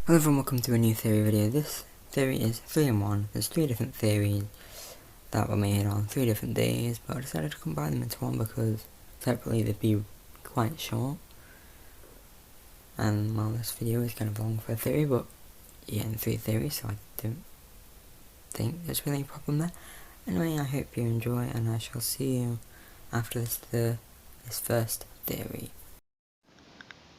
Hello everyone, welcome to a new theory video. This theory is 3-in-1. There's 3 different theories that were made on 3 different days, but I decided to combine them into one because separately they'd be quite short. And well, this video is kind of long for a theory, but yeah, in 3 theories, so I don't think there's really a problem there. Anyway, I hope you enjoy, and I shall see you after this first theory.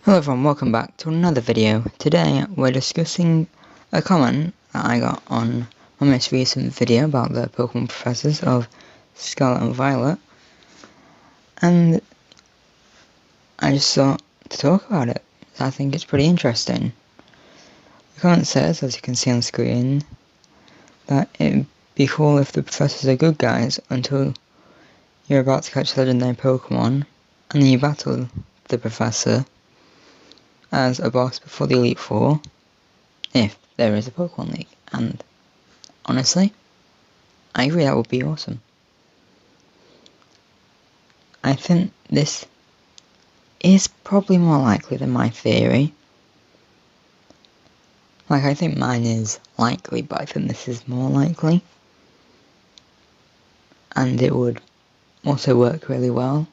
Hello everyone, welcome back to another video. Today we're discussing a comment that I got on my most recent video about the Pokemon professors of Scarlet and Violet, and I just thought to talk about it. I think it's pretty interesting. The comment says, as you can see on screen, that it'd be cool if the professors are good guys until you're about to catch legendary Pokemon, and then you battle the professor as a boss before the Elite Four, if there is a Pokemon League. And honestly, I agree, that would be awesome. I think this is probably more likely than my theory. Like, I think mine is likely, but I think this is more likely. And it would also work really well,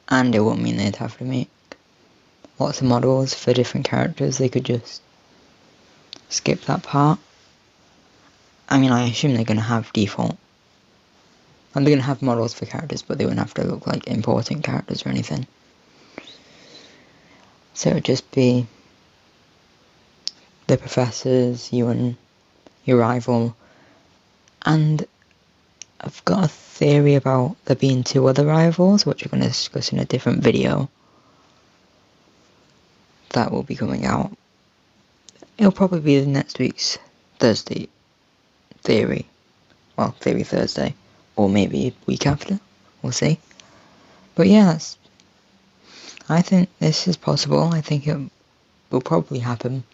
and it wouldn't mean they'd have to make lots of models for different characters. They could just skip that part. I mean, I assume they're going to have default. And they're going to have models for characters, but they wouldn't have to look like important characters or anything. So it would just be the professors, you and your rival. And I've got a theory about there being 2 other rivals, which we're going to discuss in a different video that will be coming out. It'll probably be the next week's Thursday theory. Well, theory Thursday. Or maybe week after. We'll see. But yeah, I think this is possible. I think it will probably happen.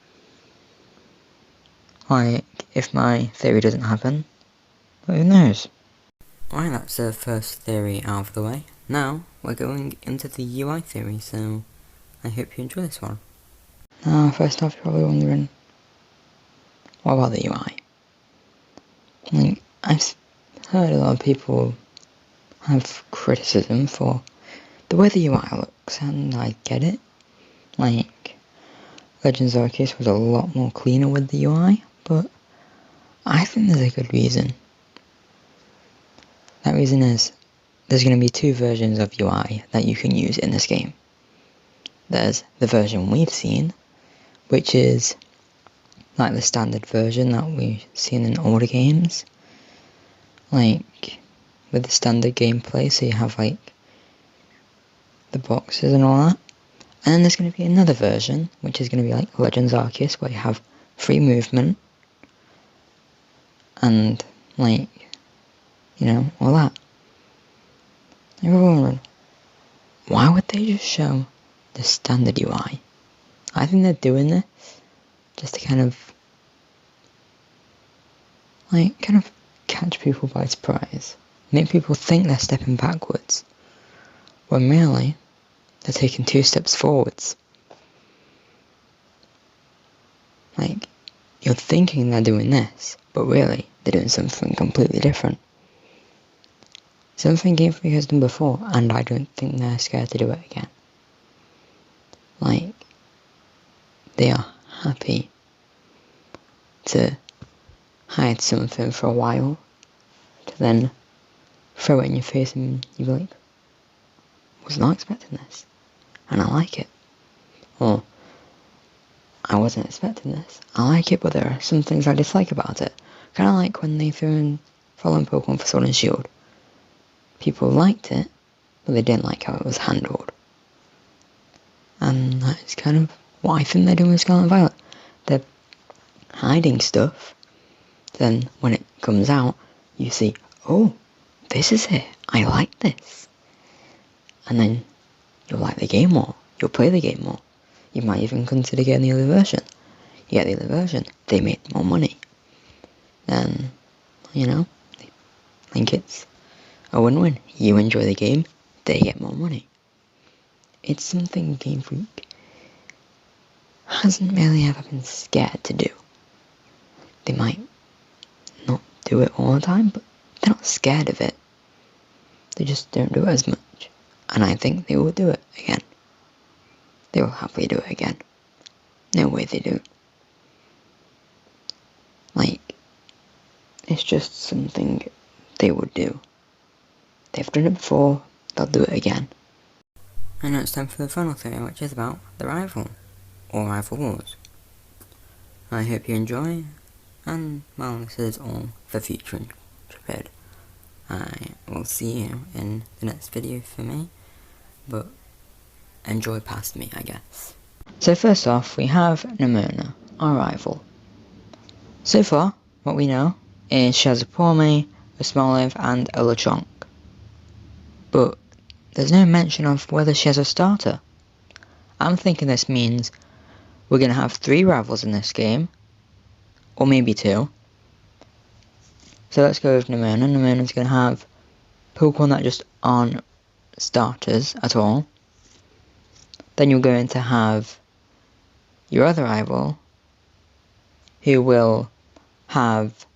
Like, if my theory doesn't happen. But who knows? Alright, that's the first theory out of the way. Now, we're going into the UI theory, so I hope you enjoy this one. Now, first off, you're probably wondering, what about the UI? Like, I've heard a lot of people have criticism for the way the UI looks, and I get it. Like, Legends Arceus was a lot more cleaner with the UI, but I think there's a good reason. That reason is, there's going to be 2 versions of UI that you can use in this game. There's the version we've seen, which is like the standard version that we've seen in older games, like with the standard gameplay, so you have like the boxes and all that. And then there's going to be another version, which is going to be like Legends Arceus, where you have free movement and like, you know, all that. You're wondering, why would they just show the standard UI? I think they're doing this just to kind of catch people by surprise. Make people think they're stepping backwards, when really, they're taking 2 steps forwards. Like, you're thinking they're doing this, but really, they're doing something completely different. Something Game Freak has done before, and I don't think they're scared to do it again. Like, they are happy to hide something for a while, to then throw it in your face and you'll be like, was not expecting this, and I like it. Or, I wasn't expecting this, I like it, but there are some things I dislike about it. Kinda like when they threw in Fallen Pokemon for Sword and Shield. People liked it, but they didn't like how it was handled. And that is kind of what I think they're doing with Scarlet and Violet. They're hiding stuff, then when it comes out, you see, oh, this is it, I like this. And then you'll like the game more, you'll play the game more. You might even consider getting the other version. You get the other version, they make more money. Then, you know, I think it's a win-win. You enjoy the game, they get more money. It's something Game Freak hasn't really ever been scared to do. They might not do it all the time, but they're not scared of it. They just don't do it as much. And I think they will do it again. They will happily do it again. No way they do. Like, it's just something they would do. They've done it before, they'll do it again. And now it's time for the final theory, which is about the rival, or rival wars. I hope you enjoy, and well, this is all for future Intrepid. I will see you in the next video for me, but enjoy past me, I guess. So first off, we have Nemona, our rival. So far, what we know is she has a Porme, a Smoliv, and a Lechonk. But there's no mention of whether she has a starter. I'm thinking this means we're going to have 3 rivals in this game, or maybe 2. So let's go with Nemona. Nemona's going to have Pokemon that just aren't starters at all. Then you're going to have your other rival, who will have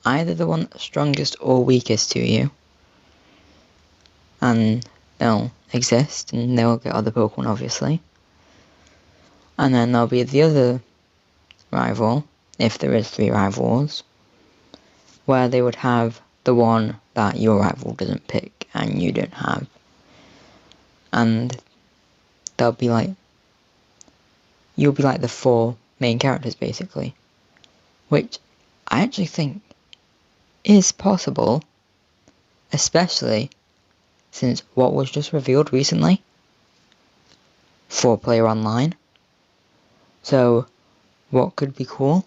either the one that's strongest or weakest to you, and they'll exist, and they'll get other Pokemon obviously. And then there'll be the other rival, if there is 3 rivals, where they would have the one that your rival doesn't pick and you don't have. And they'll be like, you'll be like the 4 main characters basically. Which I actually think is possible, especially since what was just revealed recently, 4-player online. So what could be cool?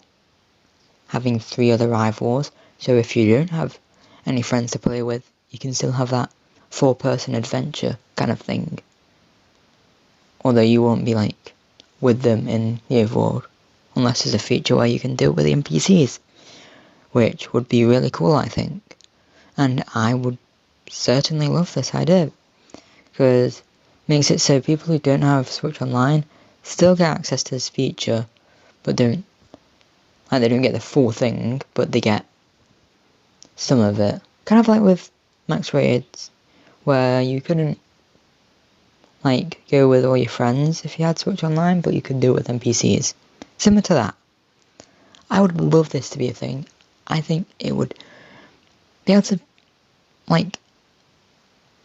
Having 3 other rivals, so if you don't have any friends to play with, you can still have that 4-person adventure kind of thing. Although you won't be like with them in the overworld, unless there's a feature where you can do it with the NPCs, which would be really cool, I think. And I would certainly love this idea, because it makes it so people who don't have Switch Online still get access to this feature, but they don't get the full thing, but they get some of it. Kind of like with Max Rateds, where you couldn't like go with all your friends if you had Switch Online, but you could do it with NPCs. Similar to that. I would love this to be a thing. I think it would be able to, like,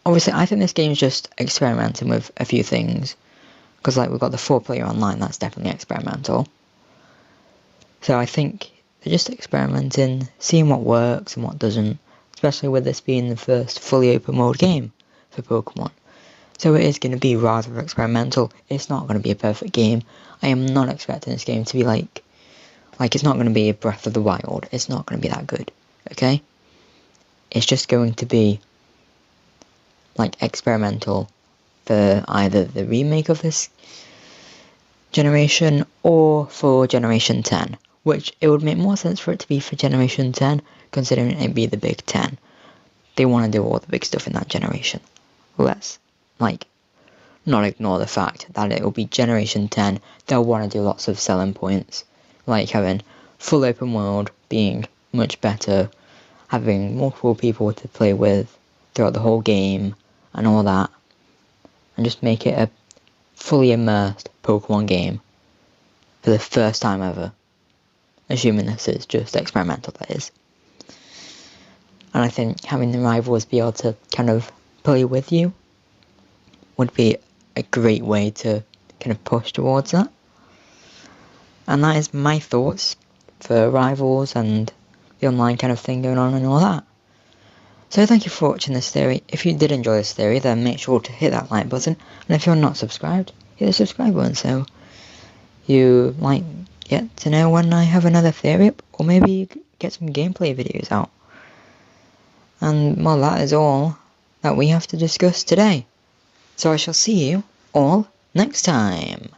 obviously I think this game is just experimenting with a few things, because like we've got the 4-player online, that's definitely experimental. So I think they're just experimenting, seeing what works and what doesn't, especially with this being the first fully open world game for Pokemon. So it is going to be rather experimental. It's not going to be a perfect game. I am not expecting this game to be like it's not going to be a Breath of the Wild. It's not going to be that good, okay? It's just going to be like experimental for either the remake of this generation or for Generation 10, which it would make more sense for it to be for Generation 10, considering it be the Big 10. They want to do all the big stuff in that generation. Let's not ignore the fact that it will be Generation 10. They'll want to do lots of selling points, like having full open world being much better, having multiple people to play with throughout the whole game and all that, and just make it a fully immersed Pokemon game for the first time ever, assuming this is just experimental, that is. And I think having the rivals be able to kind of play with you would be a great way to kind of push towards that. And that is my thoughts for rivals and the online kind of thing going on and all that. So thank you for watching this theory. If you did enjoy this theory, then make sure to hit that like button, and if you're not subscribed, hit the subscribe button so you might get to know when I have another theory up, or maybe you get some gameplay videos out. And well, that is all that we have to discuss today. So I shall see you all next time.